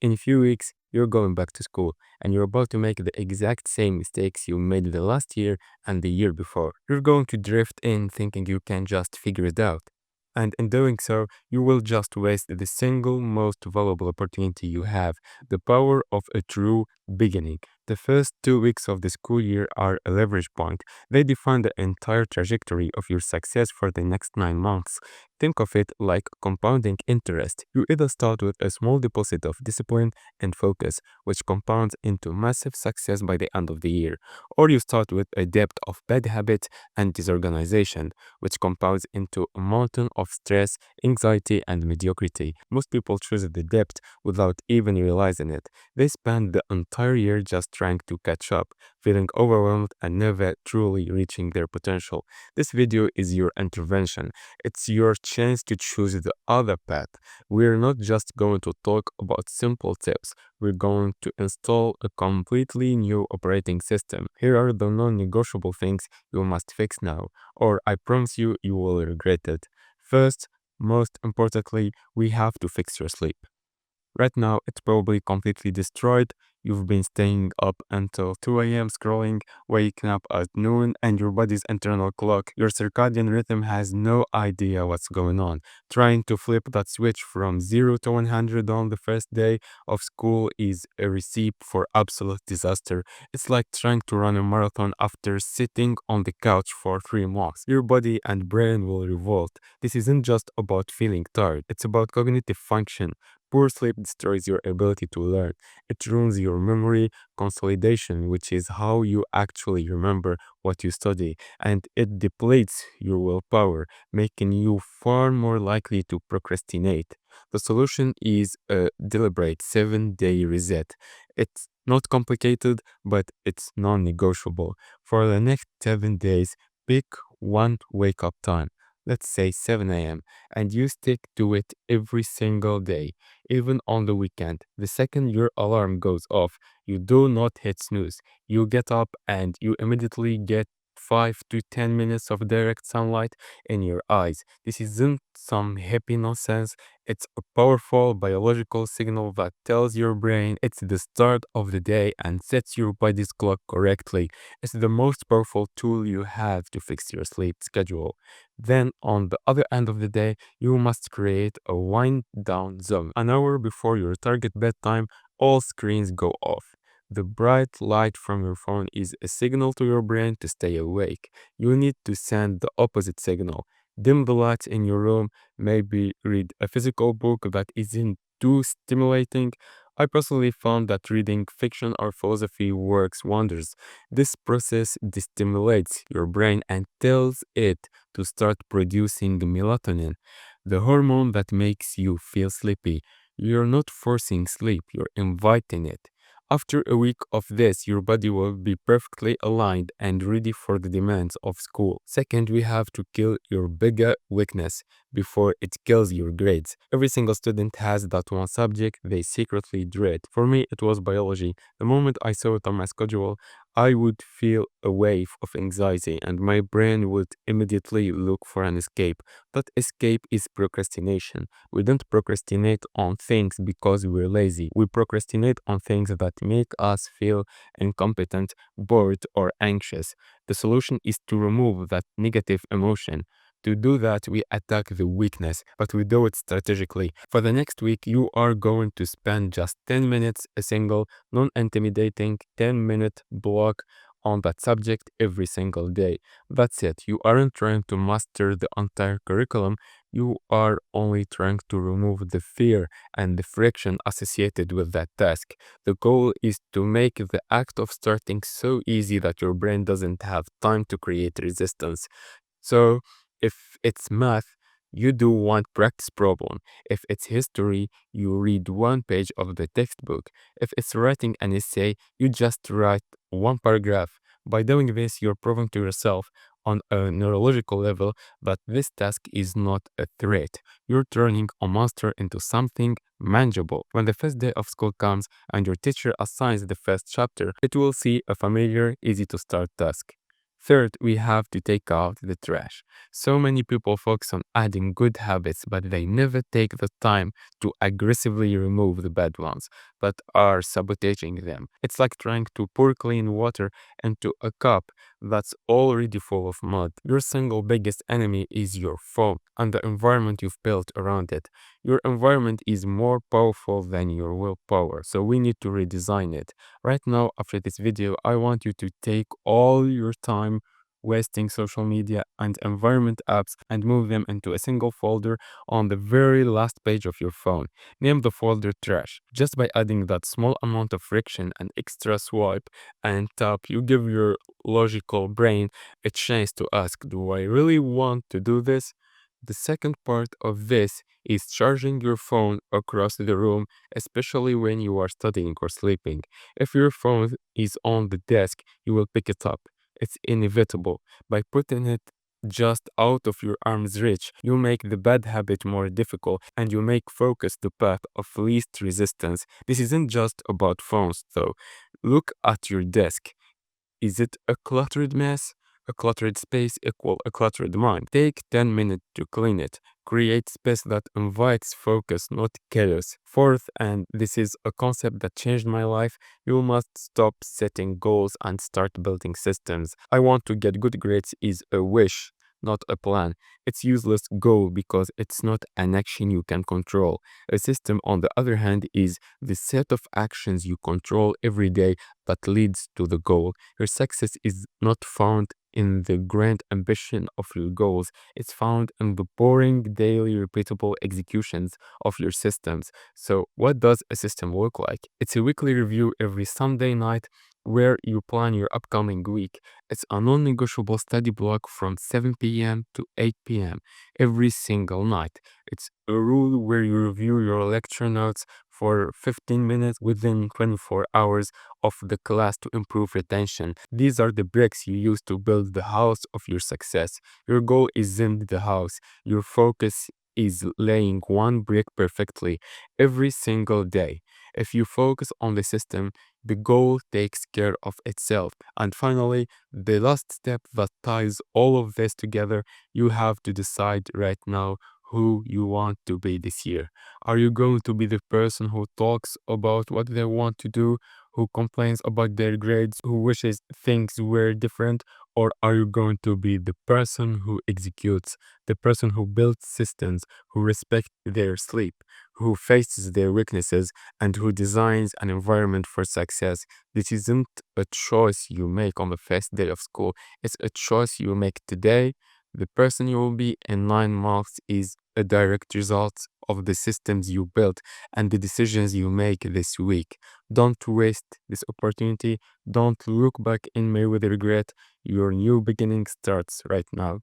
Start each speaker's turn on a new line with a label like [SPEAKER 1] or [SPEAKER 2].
[SPEAKER 1] In a few weeks, you're going back to school and you're about to make the exact same mistakes you made the last year and the year before. You're going to drift in thinking you can just figure it out. And in doing so, you will just waste the single most valuable opportunity you have, the power of a true beginning. The first 2 weeks of the school year are a leverage point. They define the entire trajectory of your success for the next 9 months. Think of it like compounding interest. You either start with a small deposit of discipline and focus, which compounds into massive success by the end of the year, or you start with a debt of bad habits and disorganization, which compounds into a mountain of stress, anxiety, and mediocrity. Most people choose the debt without even realizing it. They spend the entire year just trying to catch up, feeling overwhelmed and never truly reaching their potential. This video is your intervention. It's your chance to choose the other path. We're not just going to talk about simple tips. We're going to install a completely new operating system. Here are the non-negotiable things you must fix now, or I promise you, you will regret it. First, most importantly, we have to fix your sleep. Right now, it's probably completely destroyed. You've been staying up until 2 a.m. scrolling, waking up at noon, and your body's internal clock, your circadian rhythm, has no idea what's going on. Trying to flip that switch from 0 to 100 on the first day of school is a recipe for absolute disaster. It's like trying to run a marathon after sitting on the couch for 3 months. Your body and brain will revolt. This isn't just about feeling tired, it's about cognitive function. Poor sleep destroys your ability to learn. It ruins your memory consolidation, which is how you actually remember what you study, and it depletes your willpower, making you far more likely to procrastinate. The solution is a deliberate 7-day reset. It's not complicated, but it's non-negotiable. For the next 7 days, pick one wake-up time. Let's say 7 a.m. and you stick to it every single day, even on the weekend. The second your alarm goes off, you do not hit snooze. You get up and you immediately get 5 to 10 minutes of direct sunlight in your eyes. This isn't some hippie nonsense. It's a powerful biological signal that tells your brain it's the start of the day and sets your body's clock correctly. It's the most powerful tool you have to fix your sleep schedule. Then, on the other end of the day, you must create a wind down zone. An hour before your target bedtime, all screens go off. The bright light from your phone is a signal to your brain to stay awake. You need to send the opposite signal. Dim the lights in your room, maybe read a physical book that isn't too stimulating. I personally found that reading fiction or philosophy works wonders. This process destimulates your brain and tells it to start producing melatonin, the hormone that makes you feel sleepy. You're not forcing sleep, you're inviting it. After a week of this, your body will be perfectly aligned and ready for the demands of school. Second, we have to kill your bigger weakness before it kills your grades. Every single student has that one subject they secretly dread. For me, it was biology. The moment I saw it on my schedule, I would feel a wave of anxiety and my brain would immediately look for an escape. That escape is procrastination. We don't procrastinate on things because we're lazy. We procrastinate on things that make us feel incompetent, bored, or anxious. The solution is to remove that negative emotion. To do that, we attack the weakness, but we do it strategically. For the next week, you are going to spend just 10 minutes, a single, non-intimidating 10-minute block on that subject every single day. That's it. You aren't trying to master the entire curriculum. You are only trying to remove the fear and the friction associated with that task. The goal is to make the act of starting so easy that your brain doesn't have time to create resistance. So, if it's math, you do one practice problem. If it's history, you read one page of the textbook. If it's writing an essay, you just write one paragraph. By doing this, you're proving to yourself on a neurological level that this task is not a threat. You're turning a monster into something manageable. When the first day of school comes and your teacher assigns the first chapter, it will see a familiar, easy to start task. Third, we have to take out the trash. So many people focus on adding good habits, but they never take the time to aggressively remove the bad ones, but are sabotaging them. It's like trying to pour clean water into a cup that's already full of mud. Your single biggest enemy is your phone and the environment you've built around it. Your environment is more powerful than your willpower, so we need to redesign it. Right now, after this video, I want you to take all your time wasting social media and environment apps and move them into a single folder on the very last page of your phone. Name the folder trash. Just by adding that small amount of friction and extra swipe and tap, you give your logical brain a chance to ask, do I really want to do this? The second part of this is charging your phone across the room, especially when you are studying or sleeping. If your phone is on the desk, you will pick it up. It's inevitable. By putting it just out of your arm's reach, you make the bad habit more difficult and you make focus the path of least resistance. This isn't just about phones, though. Look at your desk. Is it a cluttered mess? A cluttered space equal a cluttered mind. Take 10 minutes to clean it. Create space that invites focus, not chaos. Fourth, and this is a concept that changed my life, you must stop setting goals and start building systems. I want to get good grades is a wish, not a plan. It's useless goal because it's not an action you can control. A system, on the other hand, is the set of actions you control every day that leads to the goal. Your success is not found in the grand ambition of your goals. It's found in the boring, daily, repeatable executions of your systems. So, what does a system look like? It's a weekly review every Sunday night where you plan your upcoming week. It's a non-negotiable study block from 7 p.m. to 8 p.m. every single night. It's a rule where you review your lecture notes for 15 minutes within 24 hours of the class to improve retention. These are the bricks you use to build the house of your success. Your goal isn't the house. Your focus is laying one brick perfectly every single day. If you focus on the system, the goal takes care of itself. And finally, the last step that ties all of this together, you have to decide right now who you want to be this year. Are you going to be the person who talks about what they want to do, who complains about their grades, who wishes things were different? Or are you going to be the person who executes, the person who builds systems, who respects their sleep, who faces their weaknesses, and who designs an environment for success? This isn't a choice you make on the first day of school. It's a choice you make today. The person you will be in 9 months is a direct result of the systems you built and the decisions you make this week. Don't waste this opportunity. Don't look back in May with regret. Your new beginning starts right now.